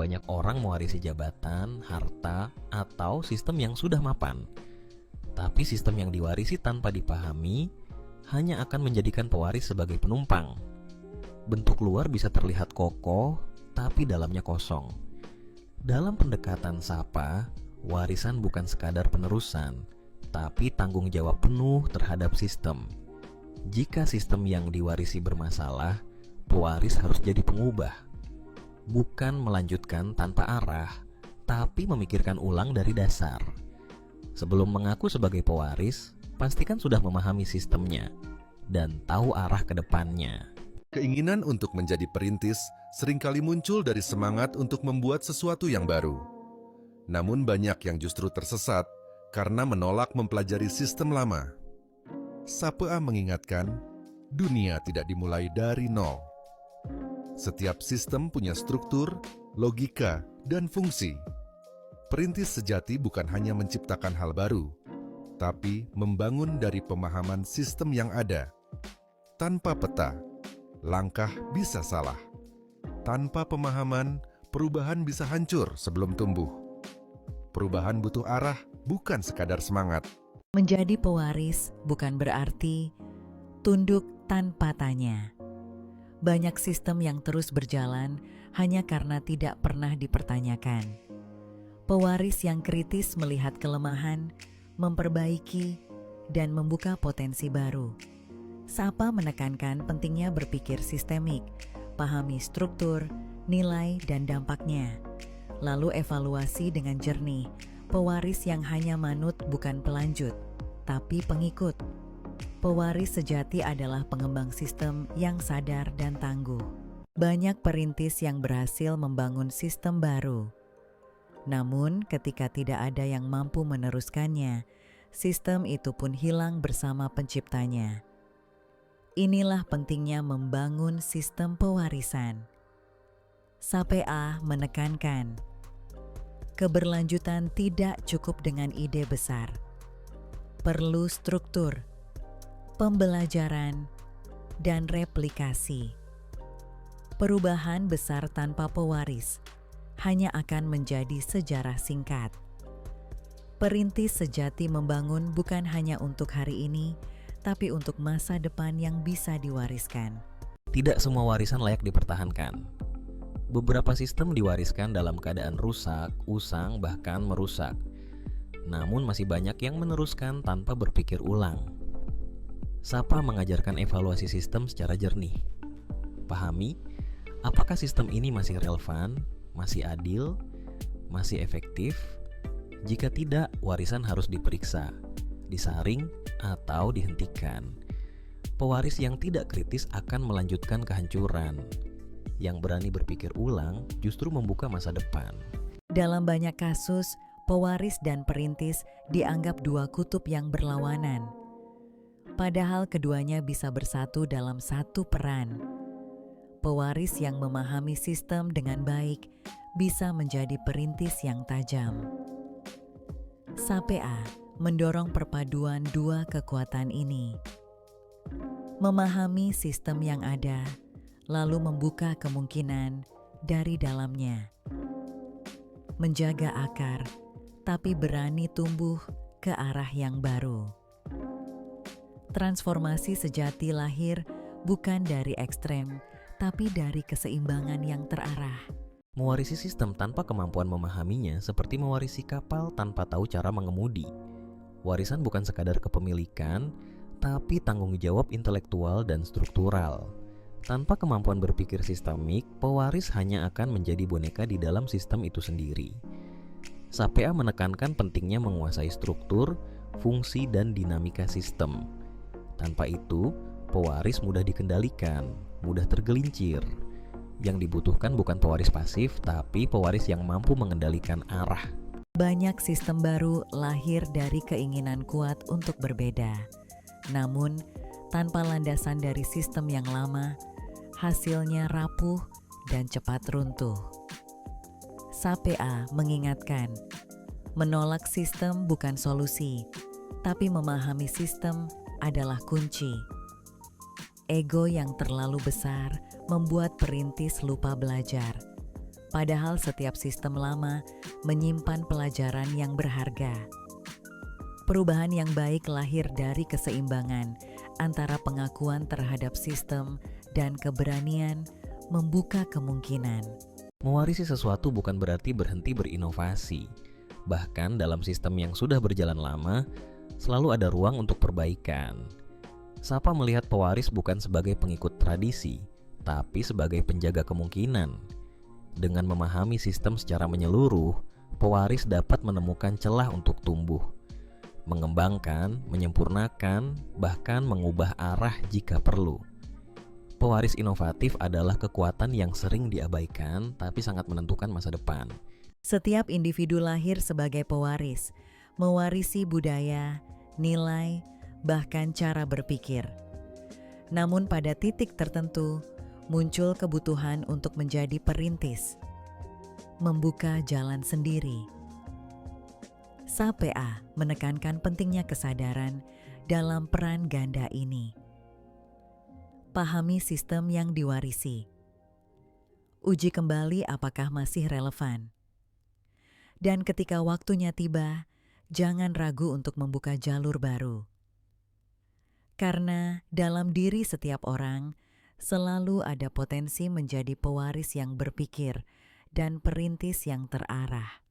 Banyak orang mewarisi jabatan, harta, atau sistem yang sudah mapan. Tapi sistem yang diwarisi tanpa dipahami hanya akan menjadikan pewaris sebagai penumpang. Bentuk luar bisa terlihat kokoh, tapi dalamnya kosong. Dalam pendekatan Sapa, warisan bukan sekadar penerusan, tapi tanggung jawab penuh terhadap sistem. Jika sistem yang diwarisi bermasalah, pewaris harus jadi pengubah. Bukan melanjutkan tanpa arah, tapi memikirkan ulang dari dasar. Sebelum mengaku sebagai pewaris, pastikan sudah memahami sistemnya dan tahu arah ke depannya. Keinginan untuk menjadi perintis seringkali muncul dari semangat untuk membuat sesuatu yang baru. Namun banyak yang justru tersesat karena menolak mempelajari sistem lama. Sapea mengingatkan, dunia tidak dimulai dari nol. Setiap sistem punya struktur, logika, dan fungsi. Perintis sejati bukan hanya menciptakan hal baru, tapi membangun dari pemahaman sistem yang ada. Tanpa peta, langkah bisa salah. Tanpa pemahaman, perubahan bisa hancur sebelum tumbuh. Perubahan butuh arah, bukan sekadar semangat. Menjadi pewaris bukan berarti tunduk tanpa tanya. Banyak sistem yang terus berjalan hanya karena tidak pernah dipertanyakan. Pewaris yang kritis melihat kelemahan, memperbaiki, dan membuka potensi baru. Sapa menekankan pentingnya berpikir sistemik, pahami struktur, nilai, dan dampaknya. Lalu evaluasi dengan jernih. Pewaris yang hanya manut bukan pelanjut, tapi pengikut. Pewaris sejati adalah pengembang sistem yang sadar dan tangguh. Banyak perintis yang berhasil membangun sistem baru. Namun, ketika tidak ada yang mampu meneruskannya, sistem itu pun hilang bersama penciptanya. Inilah pentingnya membangun sistem pewarisan. Sapea menekankan, keberlanjutan tidak cukup dengan ide besar. Perlu struktur, pembelajaran, dan replikasi. Perubahan besar tanpa pewaris hanya akan menjadi sejarah singkat. Perintis sejati membangun bukan hanya untuk hari ini, tapi untuk masa depan yang bisa diwariskan. Tidak semua warisan layak dipertahankan. Beberapa sistem diwariskan dalam keadaan rusak, usang, bahkan merusak. Namun masih banyak yang meneruskan tanpa berpikir ulang. Sapa mengajarkan evaluasi sistem secara jernih. Pahami, apakah sistem ini masih relevan, masih adil, masih efektif? Jika tidak, warisan harus diperiksa, disaring, atau dihentikan. Pewaris yang tidak kritis akan melanjutkan kehancuran. Yang berani berpikir ulang justru membuka masa depan. Dalam banyak kasus, pewaris dan perintis dianggap dua kutub yang berlawanan. Padahal keduanya bisa bersatu dalam satu peran. Pewaris yang memahami sistem dengan baik bisa menjadi perintis yang tajam. Sapea mendorong perpaduan dua kekuatan ini. Memahami sistem yang ada, lalu membuka kemungkinan dari dalamnya. Menjaga akar, tapi berani tumbuh ke arah yang baru. Transformasi sejati lahir bukan dari ekstrem, tapi dari keseimbangan yang terarah. Mewarisi sistem tanpa kemampuan memahaminya seperti mewarisi kapal tanpa tahu cara mengemudi. Warisan bukan sekadar kepemilikan, tapi tanggung jawab intelektual dan struktural. Tanpa kemampuan berpikir sistemik, pewaris hanya akan menjadi boneka di dalam sistem itu sendiri. Sapea menekankan pentingnya menguasai struktur, fungsi, dan dinamika sistem. Tanpa itu, pewaris mudah dikendalikan, mudah tergelincir. Yang dibutuhkan bukan pewaris pasif, tapi pewaris yang mampu mengendalikan arah. Banyak sistem baru lahir dari keinginan kuat untuk berbeda. Namun, tanpa landasan dari sistem yang lama, hasilnya rapuh dan cepat runtuh. Sapea mengingatkan, menolak sistem bukan solusi, tapi memahami sistem adalah kunci. Ego yang terlalu besar membuat perintis lupa belajar. Padahal setiap sistem lama menyimpan pelajaran yang berharga. Perubahan yang baik lahir dari keseimbangan antara pengakuan terhadap sistem dan keberanian membuka kemungkinan. Mewarisi sesuatu bukan berarti berhenti berinovasi. Bahkan dalam sistem yang sudah berjalan lama, selalu ada ruang untuk perbaikan. Sapa melihat pewaris bukan sebagai pengikut tradisi, tapi sebagai penjaga kemungkinan. Dengan memahami sistem secara menyeluruh, pewaris dapat menemukan celah untuk tumbuh, mengembangkan, menyempurnakan, bahkan mengubah arah jika perlu. Pewaris inovatif adalah kekuatan yang sering diabaikan tapi sangat menentukan masa depan. Setiap individu lahir sebagai pewaris, mewarisi budaya, nilai, bahkan cara berpikir. Namun pada titik tertentu, muncul kebutuhan untuk menjadi perintis, membuka jalan sendiri. SAPA menekankan pentingnya kesadaran dalam peran ganda ini. Pahami sistem yang diwarisi. Uji kembali apakah masih relevan. Dan ketika waktunya tiba, jangan ragu untuk membuka jalur baru. Karena dalam diri setiap orang, selalu ada potensi menjadi pewaris yang berpikir dan perintis yang terarah.